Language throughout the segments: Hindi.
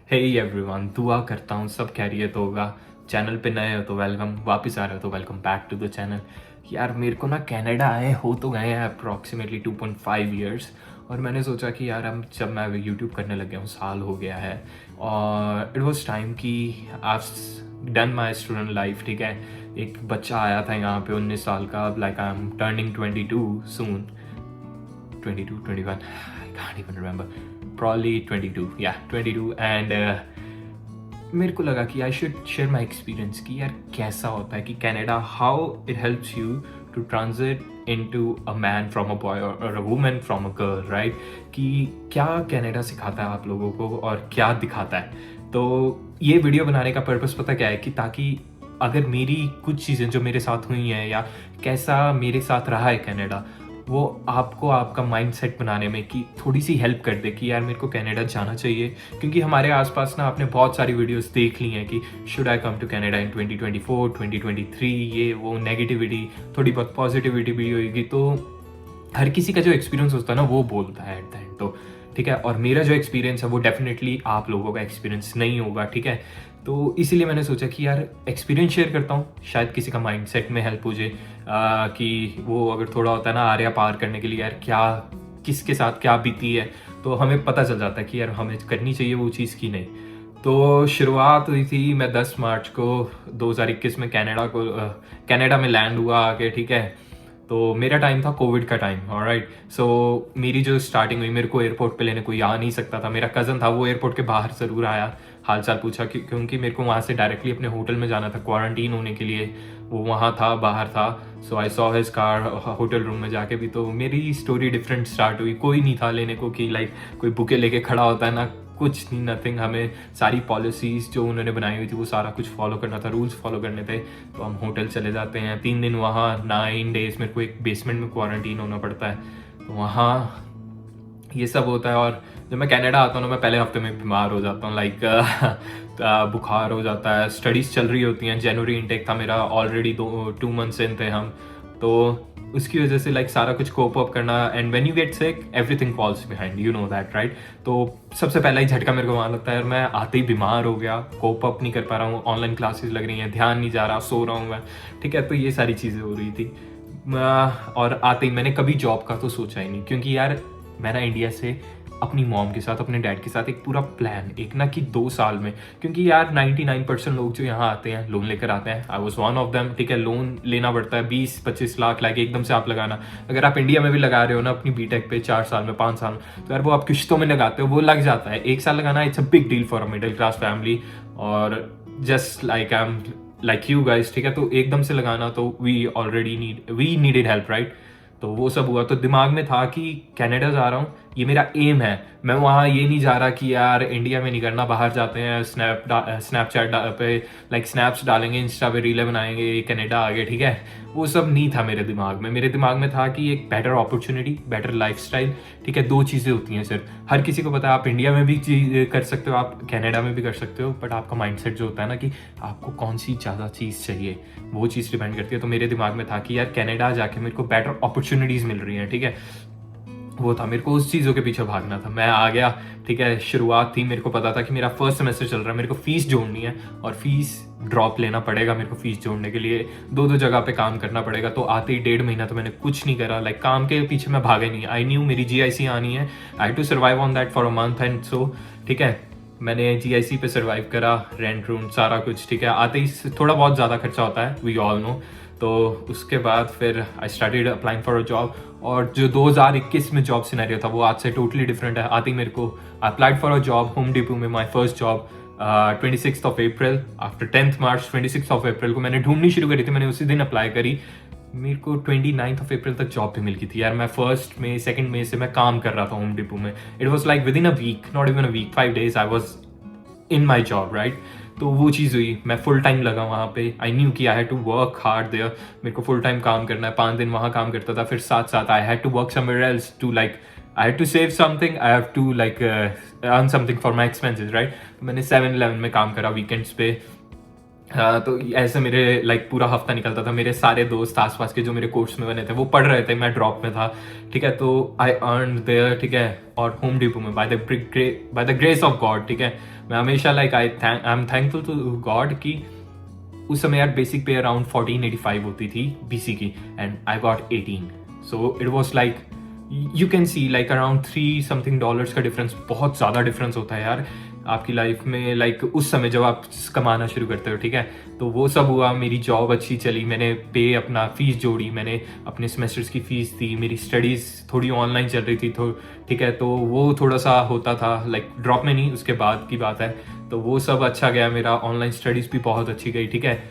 हे एवरीवन, दुआ करता हूँ सब खैरियत होगा। चैनल पे नए हो तो वेलकम, वापस आ रहे हो तो welcome back to the channel. यार मेरे को ना कनाडा आए हो तो गए हैं अप्रॉक्सीमेटली 2.5 ईयर्स। और मैंने सोचा कि यार हम जब मैं यूट्यूब करने लग गया हूँ, साल हो गया है और इट वॉज टाइम कि I done my student life. ठीक है, एक बच्चा आया था यहाँ पे 19 साल का, like I am turning 22 soon, 22, 21, I can't even remember, probably 22, yeah 22 and मेरे को लगा कि I should share my experience कि यार कैसा होता है कि Canada, how it helps you to transit into a man from a boy और a woman from a girl, right. कि क्या कनाडा सिखाता है आप लोगों को और क्या दिखाता है। तो ये वीडियो बनाने का पर्पस पता क्या है कि ताकि अगर मेरी कुछ चीज़ें जो मेरे साथ हुई हैं या कैसा मेरे साथ रहा है कनाडा, वो आपको आपका माइंडसेट बनाने में कि थोड़ी सी हेल्प कर दे कि यार मेरे को कनाडा जाना चाहिए। क्योंकि हमारे आसपास ना आपने बहुत सारी वीडियोस देख ली हैं कि should I come to Canada in 2024 2023, ये वो नेगेटिविटी, थोड़ी बहुत पॉजिटिविटी भी होगी। तो हर किसी का जो एक्सपीरियंस होता है ना वो बोलता है एट द एंड। तो ठीक है, और मेरा जो एक्सपीरियंस है वो डेफिनेटली आप लोगों का एक्सपीरियंस नहीं होगा। ठीक है, तो इसीलिए मैंने सोचा कि यार एक्सपीरियंस शेयर करता हूँ, शायद किसी का माइंडसेट में हेल्प हो जाए कि वो अगर थोड़ा होता है ना आर्या पार करने के लिए, यार क्या किसके साथ क्या बीती है, तो हमें पता चल जाता है कि यार हमें करनी चाहिए वो चीज़ की नहीं। तो शुरुआत हुई थी, मैं 10 मार्च को 2021 में कनाडा में लैंड हुआ आके। ठीक है, तो मेरा टाइम था कोविड का टाइम, ऑलराइट। सो मेरी जो स्टार्टिंग हुई, मेरे को एयरपोर्ट पे लेने कोई आ नहीं सकता था। मेरा कज़न था, वो एयरपोर्ट के बाहर ज़रूर आया, हाल चाल पूछा क्योंकि मेरे को वहाँ से डायरेक्टली अपने होटल में जाना था क्वारंटीन होने के लिए। वो वहाँ था, बाहर था। So I saw his car hotel room में जाके भी। तो मेरी स्टोरी डिफरेंट स्टार्ट हुई। कोई नहीं था लेने को कि लाइक कोई बुके लेके खड़ा होता है ना, कुछ नहीं, नथिंग। हमें सारी पॉलिसीज़ जो उन्होंने बनाई हुई थी वो सारा कुछ फॉलो करना था, रूल्स फॉलो करने थे। तो हम होटल चले जाते हैं, 3 दिन वहाँ, 9 डेज मेरे को एक बेसमेंट में क्वारंटीन होना पड़ता है। तो वहाँ ये सब होता है। और जब मैं कनाडा आता हूँ ना, मैं पहले हफ्ते में बीमार हो जाता हूँ, लाइक बुखार हो जाता है। स्टडीज़ चल रही होती हैं, जनवरी इनटेक था मेरा, ऑलरेडी 2 मंथ्स इन थे हम। तो उसकी वजह से लाइक सारा कुछ कोप अप करना, and when you get sick everything falls behind, you know that, right. तो सबसे पहला ही झटका मेरे को वहाँ लगता है, मैं आते ही बीमार हो गया, कोप अप नहीं कर पा रहा हूँ, ऑनलाइन क्लासेस लग रही हैं, ध्यान नहीं जा रहा, सो रहा हूँ मैं। ठीक है, तो ये सारी चीज़ें हो रही थी। और आते ही मैंने कभी जॉब का तो सोचा ही नहीं, क्योंकि यार मैं ना इंडिया से अपनी मॉम के साथ, अपने डैड के साथ एक पूरा प्लान, एक ना कि 2 साल में, क्योंकि यार 99% लोग जो यहाँ आते हैं लोन लेकर आते हैं। I was one of them. ठीक है, लोन लेना पड़ता है 20-25 लाख, लाइक एकदम से आप लगाना। अगर आप इंडिया में भी लगा रहे हो ना अपनी बीटेक पे 4 साल में, 5 साल में, तो यार वो आप किश्तों में लगाते हो, वो लग जाता है। 1 साल लगाना it's a big deal for a middle class family. और just like I am like you guys, ठीक है, तो एकदम से लगाना, तो वी नीडेड हेल्प, राइट। तो वो सब हुआ। तो दिमाग में था कि कनाडा जा रहा हूँ, ये मेरा एम है। मैं वहाँ ये नहीं जा रहा कि यार इंडिया में नहीं करना, बाहर जाते हैं, स्नैपचैट पे लाइक स्नैप्स डालेंगे, इंस्टा पे रीलें बनाएंगे, कनाडा आ गए। ठीक है, वो सब नहीं था मेरे दिमाग में। मेरे दिमाग में था कि एक बेटर अपॉर्चुनिटी, बेटर लाइफस्टाइल। ठीक है, 2 चीज़ें होती हैं सिर्फ, हर किसी को पता है, आप इंडिया में भी चीज कर सकते हो, आप कनाडा में भी कर सकते हो, बट आपका माइंडसेट जो होता है ना कि आपको कौन सी ज़्यादा चीज़ चाहिए, वो चीज़ डिपेंड करती है। तो मेरे दिमाग में था कि यार कनाडा जाके मेरे को बेटर अपॉर्चुनिटीज़ मिल रही हैं। ठीक है, वो था, मेरे को उस चीज़ों के पीछे भागना था। मैं आ गया। ठीक है, शुरुआत थी, मेरे को पता था कि मेरा फर्स्ट सेमेस्टर चल रहा है, मेरे को फीस जोड़नी है और फीस ड्रॉप लेना पड़ेगा। मेरे को फीस जोड़ने के लिए 2 जगह पे काम करना पड़ेगा। तो आते ही 1.5 महीना तो मैंने कुछ नहीं करा, लाइक काम के पीछे मैं भागा नहीं। आई न्यू मेरी GIC आनी है, I have to survive on that for a month and so. ठीक है, मैंने GIC पे सर्वाइव करा, रेंट रूम सारा कुछ। ठीक है, आते ही थोड़ा बहुत ज़्यादा खर्चा होता है, वी ऑल नो। तो उसके बाद फिर I started applying for a job. और जो 2021 में जॉब सिनेरियो था वो आज से टोटली डिफरेंट है। आते ही मेरे को applied for a job Home Depot में, my first job, 26 April, after 10 March 26 April को मैंने ढूंढनी शुरू करी थी। मैंने उसी दिन अप्लाई करी, मेरे को 29 अप्रैल तक जॉब भी मिल गई थी। यार मैं 1 मई 2 मई से मैं काम कर रहा था होम डिपो में। It was like within a week, not even a week, 5 days I was in my job, right. तो वो चीज़ हुई, मैं फुल टाइम लगा वहाँ पे। आई न्यू कि I had to work hard there, मेरे को फुल टाइम काम करना है। 5 दिन वहाँ काम करता था, फिर साथ साथ I had to work somewhere else to like, I had to save something, I have to like earn something for my expenses, right. मैंने 7-Eleven में काम करा वीकेंड्स पे। हाँ, तो ऐसे मेरे लाइक पूरा हफ्ता निकलता था। मेरे सारे दोस्त आसपास के जो मेरे कोर्स में बने थे वो पढ़ रहे थे, मैं ड्रॉप में था, ठीक है। तो आई अर्न देयर, ठीक है। और होम डिपो में by the grace of God, ठीक है। मैं हमेशा like I am thankful to God कि उस समय यार बेसिक पे अराउंड 1485 होती थी बीसी की, and I got 18। So it was like you can see like around 3 something dollars का डिफरेंस। बहुत ज़्यादा डिफरेंस होता है यार आपकी लाइफ में, लाइक उस समय जब आप कमाना शुरू करते हो, ठीक है। तो वो सब हुआ, मेरी जॉब अच्छी चली, मैंने पे अपना फीस जोड़ी, मैंने अपने सेमेस्टर्स की फीस दी, मेरी स्टडीज़ थोड़ी ऑनलाइन चल रही थी, तो ठीक है। तो वो थोड़ा सा होता था लाइक ड्रॉप में नहीं, उसके बाद की बात है। तो वो सब अच्छा गया, मेरा ऑनलाइन स्टडीज़ भी बहुत अच्छी गई, ठीक है।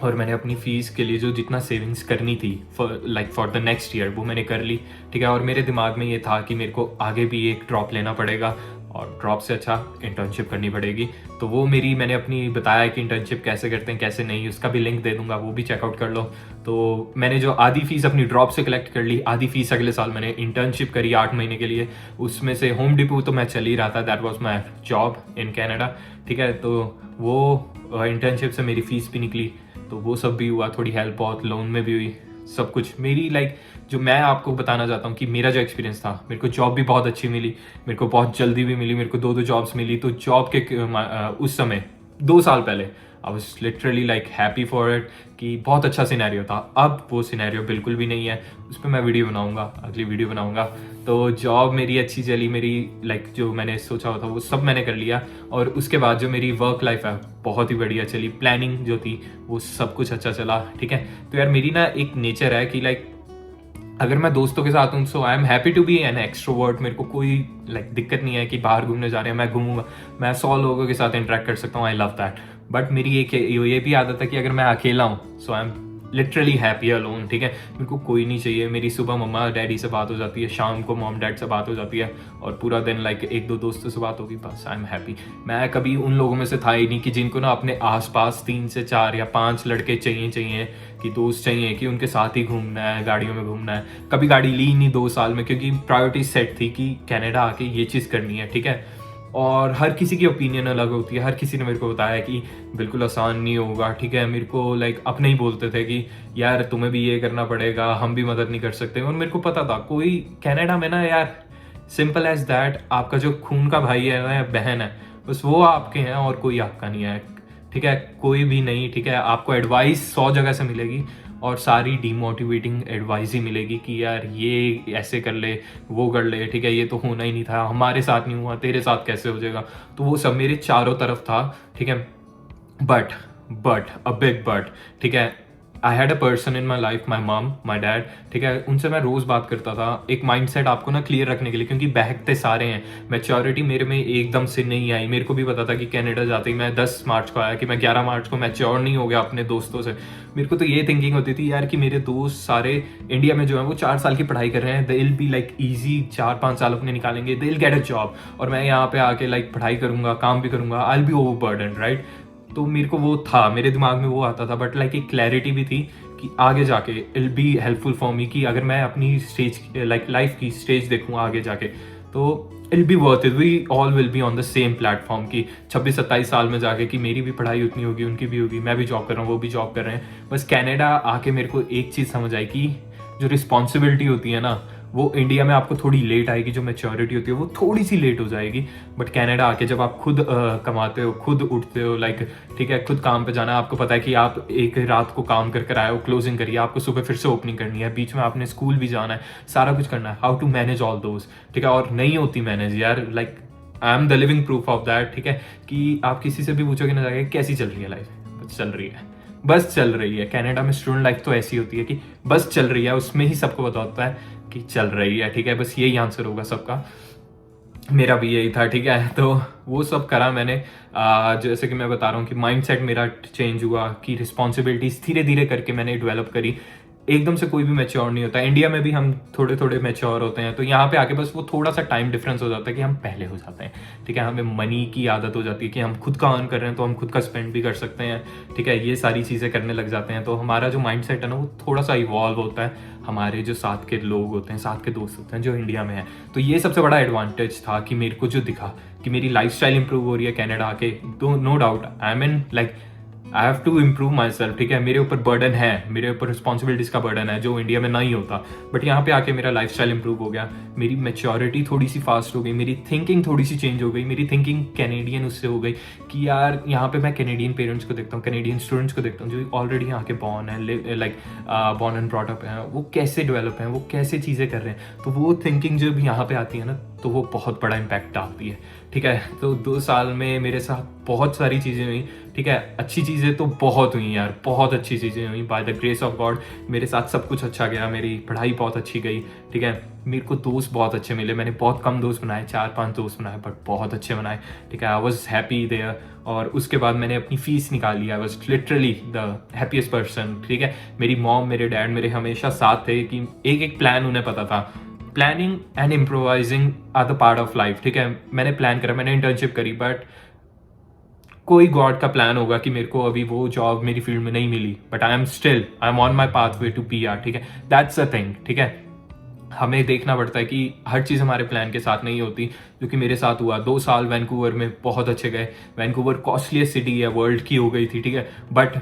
और मैंने अपनी फ़ीस के लिए जो जितना सेविंग्स करनी थी फॉर द नेक्स्ट ईयर वो मैंने कर ली, ठीक है। और मेरे दिमाग में ये था कि मेरे को आगे भी एक ड्रॉप लेना पड़ेगा और ड्रॉप से अच्छा इंटर्नशिप करनी पड़ेगी। तो वो मैंने अपनी बताया कि इंटर्नशिप कैसे करते हैं कैसे नहीं, उसका भी लिंक दे दूंगा, वो भी चेकआउट कर लो। तो मैंने जो आधी फीस अपनी ड्रॉप से कलेक्ट कर ली, आधी फीस अगले साल मैंने इंटर्नशिप करी 8 महीने के लिए। उसमें से होम डिपो तो मैं चल ही रहा था, that was my job in Canada, ठीक है। तो वो इंटर्नशिप से मेरी फीस भी निकली, तो वो सब भी हुआ, थोड़ी हेल्प बहुत लोन में भी हुई, सब कुछ मेरी लाइक जो मैं आपको बताना चाहता हूँ कि मेरा जो एक्सपीरियंस था, मेरे को जॉब भी बहुत अच्छी मिली, मेरे को बहुत जल्दी भी मिली, मेरे को 2 जॉब्स मिली। तो जॉब के उस समय 2 साल पहले आई was literally like happy for it कि बहुत अच्छा सिनेरियो था। अब वो सिनेरियो बिल्कुल भी नहीं है, उस पर मैं वीडियो बनाऊंगा, अगली वीडियो बनाऊंगा। तो जॉब मेरी अच्छी चली, मेरी लाइक जो मैंने सोचा हुआ था वो सब मैंने कर लिया। और उसके बाद जो मेरी वर्क लाइफ है बहुत ही बढ़िया चली, प्लानिंग जो थी वो सब कुछ अच्छा चला, ठीक है। तो यार मेरी ना एक नेचर है कि लाइक अगर मैं दोस्तों के साथ हूँ so I am happy to be an extrovert. मेरे को कोई लाइक दिक्कत नहीं है कि बाहर घूमने जा रहे हैं मैं घूमूंगा, मैं 100 लोगों के साथ इंटरेक्ट कर सकता हूँ, आई लव दैट। बट मेरी एक ये भी आदत है कि अगर मैं अकेला हूँ so I am literally happy alone, ठीक है। मेरे को कोई नहीं चाहिए, मेरी सुबह मम्मा डैडी से बात हो जाती है, शाम को मॉम डैड से बात हो जाती है, और पूरा दिन लाइक 1-2 दोस्तों से बात होगी, बस आई एम हैप्पी। मैं कभी उन लोगों में से था ही नहीं कि जिनको ना अपने आसपास 3 से 4 या 5 लड़के चाहिए कि दोस्त चाहिए कि उनके साथ ही घूमना है, गाड़ियों में घूमना है। कभी गाड़ी ली नहीं 2 साल में, क्योंकि प्रायोरिटी सेट थी कि कनाडा आके ये चीज़ करनी है, ठीक है। और हर किसी की ओपिनियन अलग होती है, हर किसी ने मेरे को बताया कि बिल्कुल आसान नहीं होगा, ठीक है। मेरे को लाइक अपने ही बोलते थे कि यार तुम्हें भी ये करना पड़ेगा, हम भी मदद नहीं कर सकते। और मेरे को पता था कोई कनाडा में ना यार सिंपल एज दैट, आपका जो खून का भाई है ना या बहन है, बस वो आपके हैं और कोई आपका नहीं है, ठीक है। कोई भी नहीं, ठीक है। आपको एडवाइस 100 जगह से मिलेगी और सारी डीमोटिवेटिंग एडवाइस ही मिलेगी कि यार ये ऐसे कर ले, वो कर ले, ठीक है, ये तो होना ही नहीं था, हमारे साथ नहीं हुआ, तेरे साथ कैसे हो जाएगा। तो वो सब मेरे चारों तरफ था, ठीक है। बट अ बिग बट, ठीक है। I had a person in my life, my mom, my dad, ठीक है। उनसे मैं रोज़ बात करता था एक माइंडसेट आपको ना क्लियर रखने के लिए, क्योंकि बहकते सारे हैं। मैच्योरिटी मेरे में एकदम से नहीं आई। मेरे को भी पता था कि कनाडा जाते ही मैं 10 मार्च को आया कि मैं 11 मार्च को मैच्योर नहीं हो गया अपने दोस्तों से। मेरे को तो ये थिंकिंग होती थी यार कि मेरे दोस्त सारे इंडिया में जो है वो 4 साल की पढ़ाई कर रहे हैं, they will be like easy 4-5 साल अपने निकालेंगे, they will get a job, और मैं यहाँ पे आके लाइक पढ़ाई करूंगा, काम भी करूंगा, I will be overburden, right. तो मेरे को वो था, मेरे दिमाग में वो आता था, बट लाइक एक क्लैरिटी भी थी कि आगे जाके I'll be helpful for me, कि अगर मैं अपनी स्टेज लाइक लाइफ की स्टेज देखूँ आगे जाके तो I'll be worth it, we all will be on the same platform की 26-27 साल में जाके कि मेरी भी पढ़ाई उतनी होगी, उनकी भी होगी, मैं भी जॉब कर रहा हूँ, वो भी जॉब कर रहे हैं। बस कनाडा आके मेरे को एक चीज़ समझ आई कि जो रिस्पॉन्सिबिलिटी होती है ना वो इंडिया में आपको थोड़ी लेट आएगी, जो मैच्योरिटी होती है वो थोड़ी सी लेट हो जाएगी। बट कनाडा आके जब आप खुद कमाते हो, खुद उठते हो, लाइक ठीक है, खुद काम पे जाना है, आपको पता है कि आप एक रात को काम कर आए हो, क्लोजिंग करिए, आपको सुबह फिर से ओपनिंग करनी है, बीच में आपने स्कूल भी जाना है, सारा कुछ करना है, how to manage all those, ठीक है। और नहीं होती मैनेज यार, like I am the living proof of that, ठीक है। कि आप किसी से भी पूछोगे ना जाके कैसी चल रही है लाइफ, बस चल रही है, बस चल रही है। कनाडा में स्टूडेंट लाइफ तो ऐसी होती है कि बस चल रही है, उसमें ही सबको पता होता है कि चल रही है, ठीक है। बस यही आंसर होगा सबका, मेरा भी यही था, ठीक है। तो वो सब करा मैंने, जैसे कि मैं बता रहा हूँ कि माइंडसेट मेरा चेंज हुआ, कि रिस्पॉन्सिबिलिटीज धीरे धीरे करके मैंने डेवलप करी। एकदम से कोई भी मैच्योर नहीं होता, इंडिया में भी हम थोड़े थोड़े मैच्योर होते हैं, तो यहाँ पे आके बस वो थोड़ा सा टाइम डिफरेंस हो जाता है कि हम पहले हो जाते हैं, ठीक है। हमें मनी की आदत हो जाती है कि हम खुद का अर्न कर रहे हैं तो हम खुद का स्पेंड भी कर सकते हैं, ठीक है। ये सारी चीज़ें करने लग जाते हैं, तो हमारा जो माइंडसेट है ना वो थोड़ा सा इवॉल्व होता है। हमारे जो साथ के लोग होते हैं, साथ के दोस्त होते हैं जो इंडिया में हैं, तो ये सबसे बड़ा एडवांटेज था कि मेरे को जो दिखा कि मेरी लाइफ स्टाइल इंप्रूव हो रही है कनाडा आके। तो no doubt I am in like I have to improve myself, ठीक है। मेरे ऊपर बर्डन है, मेरे ऊपर रिस्पॉन्सिबिलिटीज का बर्डन है जो इंडिया में नहीं होता, बट यहाँ पे आके मेरा लाइफ स्टाइल इंप्रूव हो गया, मेरी मेच्योरिटी थोड़ी सी फास्ट हो गई, मेरी थिंकिंग थोड़ी सी चेंज हो गई, मेरी थिंकिंग कैनेडियन उससे हो गई कि यार यहाँ पे मैं कैनेडियन पेरेंट्स को देखता हूँ, कैनेडियन स्टूडेंट्स को देखता हूँ जो ऑलरेडी यहाँ के बॉर्न है, like born and brought up हैं, वो कैसे डेवलप हैं, वो कैसे चीज़ें कर रहे हैं। तो वो थिंकिंग जब यहाँ पे आती है ना, तो वो बहुत बड़ा इम्पैक्ट डालती है, ठीक है। तो 2 साल में मेरे साथ बहुत सारी चीज़ें हुई, ठीक है। अच्छी चीज़ें तो बहुत हुई यार, बहुत अच्छी चीज़ें हुई, bye the grace of God मेरे साथ सब कुछ अच्छा गया, मेरी पढ़ाई बहुत अच्छी गई, ठीक है। मेरे को दोस्त बहुत अच्छे मिले, मैंने बहुत कम दोस्त बनाए, 4-5 दोस्त बनाए, बट बहुत अच्छे बनाए, ठीक है। I was happy there. और उसके बाद मैंने अपनी फ़ीस निकाली, I was literally the happiest person, ठीक है। मेरी मॉम, मेरे डैड मेरे हमेशा साथ थे कि एक एक प्लान उन्हें पता था। Planning and improvising are the part of life, ठीक है। मैंने प्लान करा, मैंने इंटर्नशिप करी, बट कोई गॉड का प्लान होगा कि मेरे को अभी वो जॉब मेरी फील्ड में नहीं मिली, but I am on my pathway to PR, ठीक है। दैट्स अ थिंग, ठीक है। हमें देखना पड़ता है कि हर चीज़ हमारे प्लान के साथ नहीं होती, जो कि मेरे साथ हुआ। 2 साल वैंकूवर में बहुत अच्छे गए, वैंकूवर कॉस्टलीस्ट सिटी है, वर्ल्ड की हो गई थी, ठीक है। बट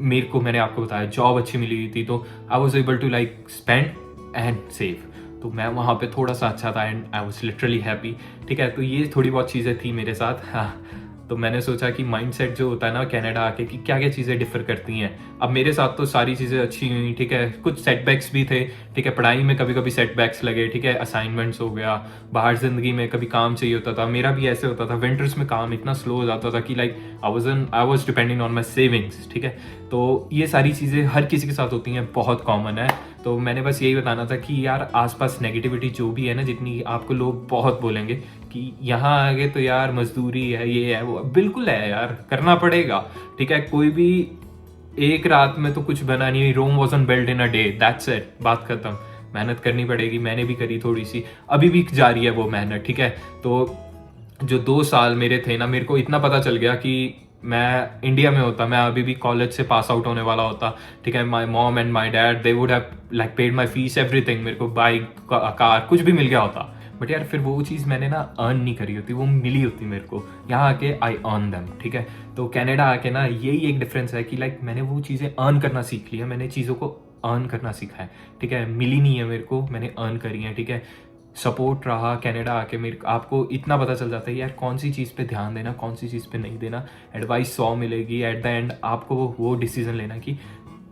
मेरे को, मैंने आपको बताया, जॉब अच्छी मिली हुई थी, तो I was able to like spend and save. तो मैं वहाँ पे थोड़ा सा अच्छा था and I was literally happy, ठीक है। तो ये थोड़ी बहुत चीज़ें थी मेरे साथ, हाँ। तो मैंने सोचा कि माइंडसेट जो होता है ना कनाडा आके, कि क्या क्या चीज़ें डिफर करती हैं। अब मेरे साथ तो सारी चीज़ें अच्छी हुई, ठीक है। कुछ सेटबैक्स भी थे, ठीक है। पढ़ाई में कभी कभी सेटबैक्स लगे, ठीक है। असाइनमेंट्स हो गया, बाहर ज़िंदगी में कभी काम चाहिए होता था, मेरा भी ऐसे होता था। विंटर्स में काम इतना स्लो हो जाता था कि like I was depending on my savings, ठीक है। तो ये सारी चीज़ें हर किसी के साथ होती हैं, बहुत कॉमन है। तो मैंने बस यही बताना था कि यार आसपास नेगेटिविटी जो भी है ना, जितनी आपको लोग बहुत बोलेंगे कि यहाँ आगे तो यार मजदूरी है, ये है, वो बिल्कुल है यार, करना पड़ेगा, ठीक है। कोई भी एक रात में तो कुछ बना नहीं, Rome wasn't built in a day, that's it, बात खत्म। मेहनत करनी पड़ेगी, मैंने भी करी थोड़ी सी, अभी भी जारी है वो मेहनत, ठीक है। तो जो 2 साल मेरे थे ना, मेरे को इतना पता चल गया कि मैं इंडिया में होता, मैं अभी भी कॉलेज से पास आउट होने वाला होता, ठीक है। My mom and my dad, they would have like paid my fees, everything, मेरे को बाइक, कार, कुछ भी मिल गया होता। बट यार फिर वो चीज़ मैंने ना अर्न नहीं करी होती, वो मिली होती मेरे को, यहाँ आके आई अर्न देम, ठीक है। तो कनाडा आके ना यही एक डिफरेंस है कि लाइक मैंने वो चीज़ें अर्न करना सीख लिया, मैंने चीज़ों को अर्न करना सीखा है, ठीक है। मिली नहीं है मेरे को, मैंने अर्न करी है, ठीक है। सपोर्ट रहा कनाडा आके, मेरे आपको इतना पता चल जाता है यार कौन सी चीज़ पे ध्यान देना, कौन सी चीज़ पे नहीं देना। एडवाइस 100 मिलेगी, एट द एंड आपको वो डिसीजन लेना कि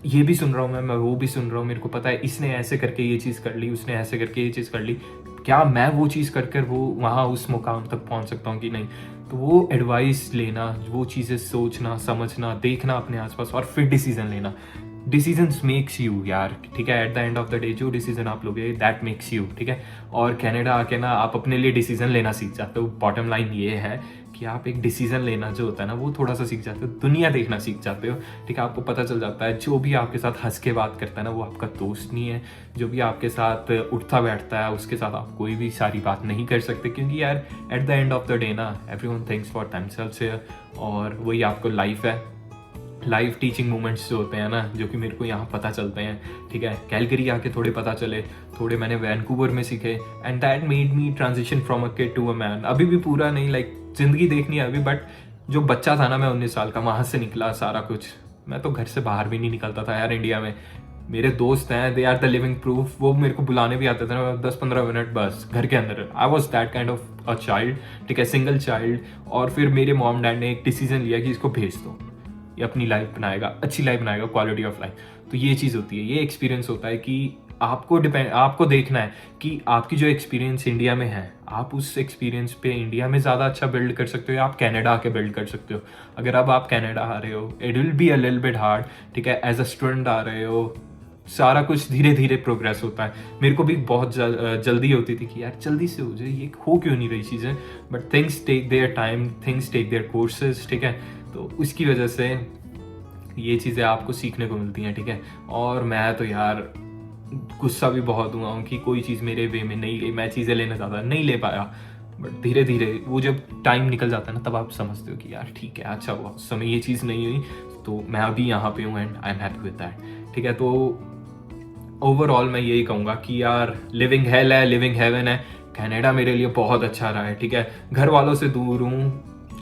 ये भी सुन रहा हूँ मैं वो भी सुन रहा हूँ, मेरे को पता है इसने ऐसे करके ये चीज़ कर ली, उसने ऐसे करके ये चीज़ कर ली, क्या मैं वो चीज़ कर कर वो वहाँ उस मुकाम तक पहुँच सकता हूँ कि नहीं। तो वो एडवाइस लेना, वो चीज़ें सोचना, समझना, देखना अपने आसपास, और फिर डिसीजन लेना। डिसीजंस मेक्स यू यार, ठीक है। Eight the end of the day जो डिसीजन आप लोगे दैट मेक्स यू, ठीक है। और कनाडा आके ना आप अपने लिए डिसीजन लेना सीख जाते हो। बॉटम लाइन ये है कि आप एक डिसीजन लेना जो होता है ना, वो थोड़ा सा सीख जाते हो, दुनिया देखना सीख जाते हो, ठीक है। आपको पता चल जाता है जो भी आपके साथ हंस के बात करता है ना, वो आपका दोस्त नहीं है। जो भी आपके साथ उठता बैठता है, उसके साथ आप कोई भी सारी बात नहीं कर सकते, क्योंकि यार at the end of the day ना everyone thinks for themselves here, और वही आपको लाइफ है। लाइफ टीचिंग मोमेंट्स जो होते हैं ना, जो कि मेरे को यहाँ पता चलते हैं, ठीक है। कैलगरी आके थोड़े पता चले, थोड़े मैंने वैंकूवर में सीखे, and that made me transition from a kid to a man. अभी भी पूरा नहीं, लाइक जिंदगी देखनी है अभी, बट जो बच्चा था ना मैं 19 साल का, वहाँ से निकला सारा कुछ। मैं तो घर से बाहर भी नहीं निकलता था यार इंडिया में। मेरे दोस्त हैं, they are the living proof, वो मेरे को बुलाने भी आते थे ना 10-15 मिनट बस घर के अंदर। I was that kind of a child, ठीक है, सिंगल चाइल्ड। और फिर मेरे मॉम डैड ने एक डिसीजन लिया कि इसको भेज दो, ये अपनी लाइफ बनाएगा, अच्छी लाइफ बनाएगा, क्वालिटी ऑफ लाइफ। तो ये चीज़ होती है, ये एक्सपीरियंस होता है कि आपको देखना है कि आपकी जो एक्सपीरियंस इंडिया में है, आप उस एक्सपीरियंस पे इंडिया में ज़्यादा अच्छा बिल्ड कर सकते हो या आप कनाडा आके बिल्ड कर सकते हो। अगर अब आप कनाडा आ रहे हो, it will be a little bit hard, ठीक है। एज अ स्टूडेंट आ रहे हो, सारा कुछ धीरे धीरे प्रोग्रेस होता है। मेरे को भी बहुत जल्दी होती थी कि यार जल्दी से हो जाए, ये हो क्यों नहीं रही चीज़ें, but things take their time, things take their courses, ठीक है। तो उसकी वजह से ये चीज़ें आपको सीखने को मिलती हैं, ठीक है। और मैं तो यार गुस्सा भी बहुत हुआ हूँ कि कोई चीज़ मेरे वे में नहीं गई, मैं चीज़ें लेना चाहता नहीं ले पाया, बट धीरे धीरे वो जब टाइम निकल जाता है ना, तब आप समझते हो कि यार ठीक है, अच्छा हुआ उस समय ये चीज़ नहीं हुई, तो मैं अभी यहाँ पे हूँ and I am happy with that, ठीक है। तो ओवरऑल मैं यही कहूँगा कि यार लिविंग हेल है, लिविंग हेवन है। कनाडा मेरे लिए बहुत अच्छा रहा है, ठीक है। घर वालों से दूर हूँ,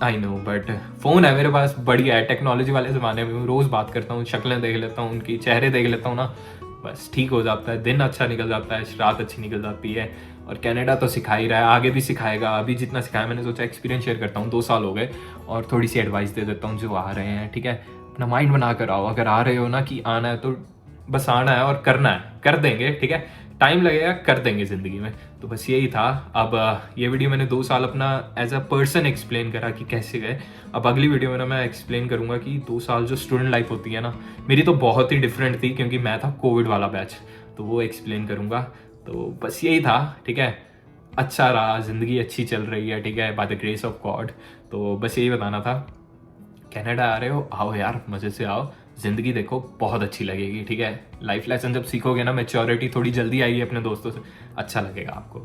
आई नो, बट फ़ोन है मेरे पास, बढ़िया है, टेक्नोलॉजी वाले ज़माने में हूँ, रोज़ बात करता हूँ, शक्लें देख लेता हूँ उनकी, चेहरे देख लेता हूँ ना, बस ठीक हो जाता है, दिन अच्छा निकल जाता है, रात अच्छी निकल जाती है। और कनाडा तो सिखा ही रहा है, आगे भी सिखाएगा। अभी जितना सिखाया मैंने सोचा एक्सपीरियंस शेयर करता हूँ, 2 साल हो गए, और थोड़ी सी एडवाइस दे देता हूँ जो आ रहे हैं, ठीक है? अपना माइंड बना कर आओ, अगर आ रहे हो ना कि आना है तो बस आना है और करना है, कर देंगे, ठीक है? टाइम लगेगा, कर देंगे ज़िंदगी में। तो बस यही था। अब ये वीडियो मैंने 2 साल अपना एज अ पर्सन एक्सप्लेन करा कि कैसे गए। अब अगली वीडियो में ना मैं एक्सप्लेन करूंगा कि 2 साल जो स्टूडेंट लाइफ होती है ना, मेरी तो बहुत ही डिफरेंट थी, क्योंकि मैं था कोविड वाला बैच, तो वो एक्सप्लेन करूंगा। तो बस यही था, ठीक है? अच्छा रहा, ज़िंदगी अच्छी चल रही है, ठीक है, bye the grace of God. तो बस यही बताना था। कनाडा आ रहे हो, आओ यार, मज़े से आओ, ज़िंदगी देखो, बहुत अच्छी लगेगी, ठीक है? लाइफ लेसन जब सीखोगे ना, मैच्योरिटी थोड़ी जल्दी आएगी अपने दोस्तों से, अच्छा लगेगा आपको।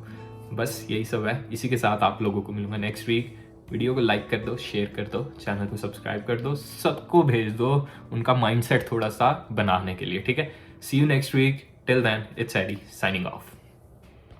बस यही सब है। इसी के साथ आप लोगों को मिलूंगा नेक्स्ट वीक। वीडियो को लाइक कर दो, शेयर कर दो, चैनल को सब्सक्राइब कर दो, सबको भेज दो उनका माइंडसेट थोड़ा सा बनाने के लिए, ठीक है? See you next week. Till then, it's AD signing of.